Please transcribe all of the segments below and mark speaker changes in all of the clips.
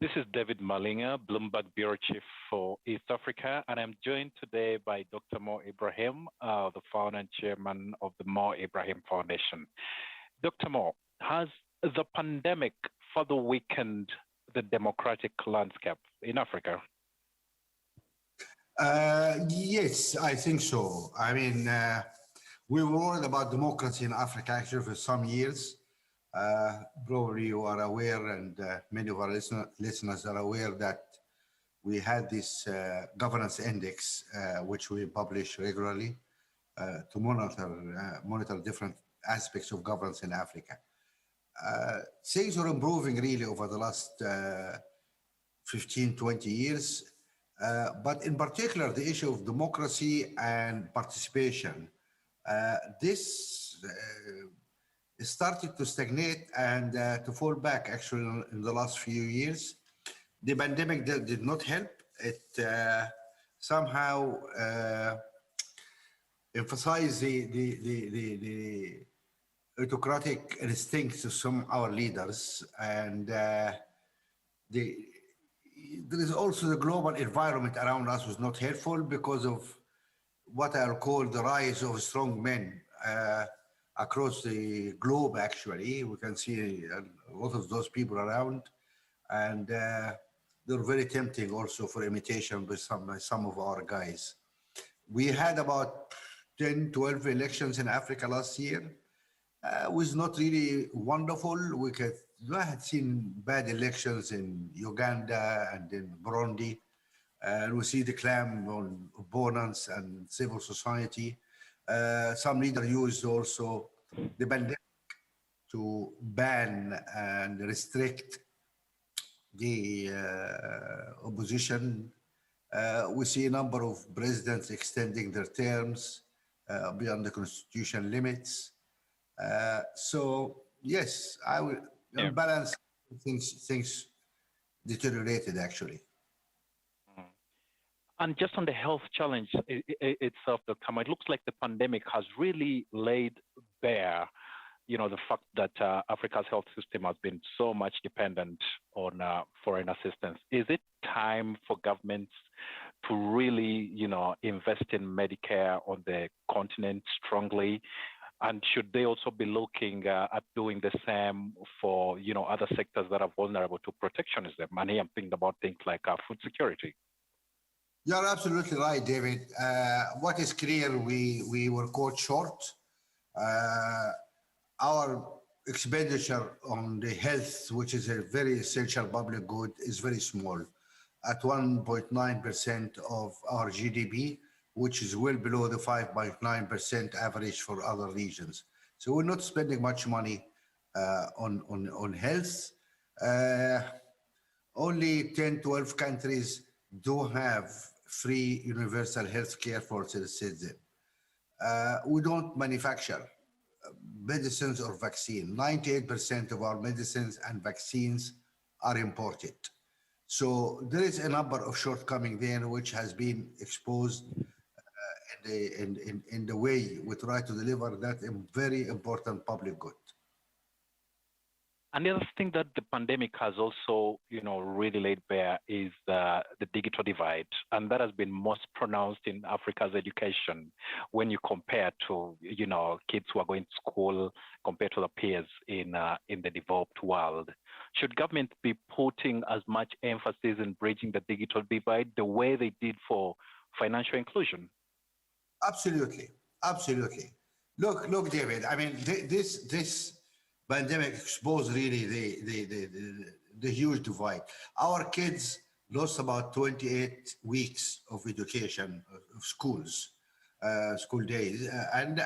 Speaker 1: This is David Malingha, Bloomberg Bureau Chief for East Africa, and I'm joined today by Dr. Mo Ibrahim, the founder and chairman of the Mo Ibrahim Foundation. Dr. Mo, has the pandemic further weakened the democratic landscape in Africa?
Speaker 2: Yes, I think so. I mean, we were worried about democracy in Africa actually for some years. Probably you are aware, and many of our listeners are aware that we had this governance index, which we publish regularly to monitor different aspects of governance in Africa. Things are improving really over the last 15, 20 years. But in particular, the issue of democracy and participation, this started to stagnate and to fall back actually in the last few years. The pandemic did not help. It somehow emphasized the autocratic instincts of some of our leaders, and there is also the global environment around us was not helpful because of what I'll call the rise of strong men across the globe. Actually, we can see a lot of those people around, and they're very tempting also for imitation by some of our guys. We had about 10, 12 elections in Africa last year. Was not really wonderful. We had seen bad elections in Uganda and in Burundi, and we see the claim on opponents and civil society. Some leaders used also the pandemic to ban and restrict the opposition. We see a number of presidents extending their terms beyond the constitutional limits. So yes, I will balance things deteriorated actually.
Speaker 1: And just on the health challenge itself, Dr. Mo, it looks like the pandemic has really laid bare, the fact that Africa's health system has been so much dependent on foreign assistance. Is it time for governments to really, invest in Medicare on the continent strongly? And should they also be looking at doing the same for, other sectors that are vulnerable to protectionism? And here I'm thinking about things like food security.
Speaker 2: You're absolutely right, David. What is clear, we were caught short. Our expenditure on the health, which is a very essential public good, is very small, at 1.9% of our GDP, which is well below the 5.9% average for other regions. So we're not spending much money on health. Only 10, 12 countries do have free universal health care for citizens. We don't manufacture medicines or vaccine. 98% of our medicines and vaccines are imported. So there is a number of shortcomings there which has been exposed in the way we try to deliver that very important public good.
Speaker 1: And the other thing that the pandemic has also, really laid bare is the digital divide. And that has been most pronounced in Africa's education when you compare to, kids who are going to school compared to the peers in the developed world. Should government be putting as much emphasis in bridging the digital divide the way they did for financial inclusion?
Speaker 2: Absolutely. Look, David, I mean, this pandemic exposed really the huge divide. Our kids lost about 28 weeks of education, of school days, and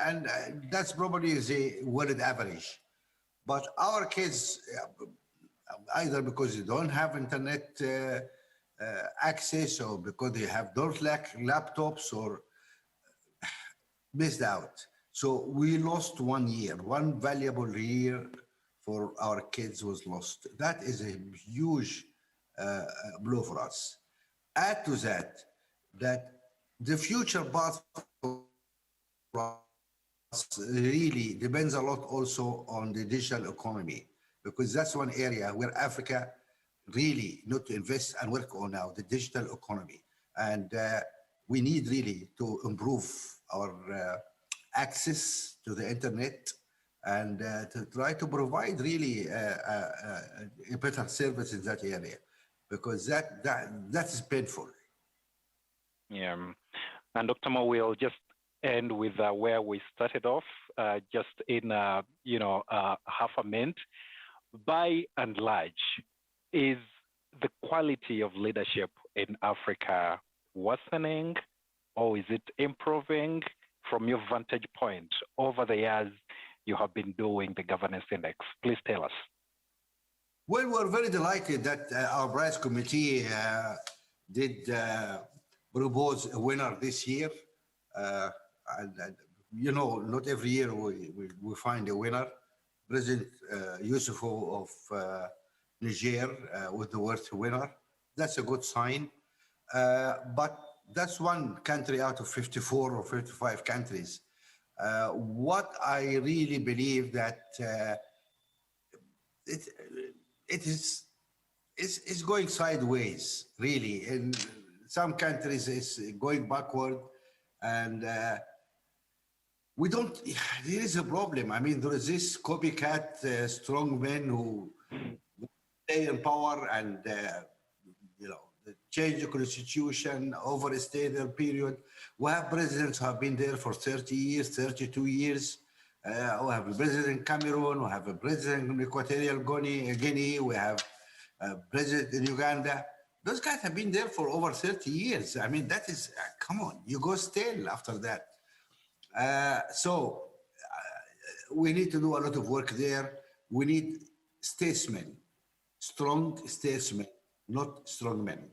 Speaker 2: that's probably the world average. But our kids, either because they don't have internet access, or because they don't lack laptops, or missed out. So we lost 1 year, one valuable year for our kids was lost. That is a huge blow for us. Add to that the future path for us really depends a lot also on the digital economy, because that's one area where Africa really not to invest and work on now the digital economy. And we need really to improve our access to the internet and to try to provide really a better service in that area, because that is painful.
Speaker 1: Yeah. And Dr. Mo, we'll just end with where we started off, just in, half a minute. By and large, is the quality of leadership in Africa worsening, or is it improving from your vantage point over the years you have been doing the governance index? Please tell us.
Speaker 2: Well, we're very delighted that our prize committee did propose a winner this year. And not every year we find a winner. President Youssoufou of Niger was the worst winner. That's a good sign. But that's one country out of 54 or 55 countries. What I really believe that it's going sideways, really. In some countries, it's going backward, and we don't. There is a problem. I mean, there is this copycat strong men who stay in power and change the constitution, overstay their period. We have presidents who have been there for 30 years, 32 years. We have a president in Cameroon, we have a president in Equatorial Guinea, we have a president in Uganda. Those guys have been there for over 30 years. I mean, that is, come on, you go stale after that. So we need to do a lot of work there. We need statesmen, strong statesmen, not strong men.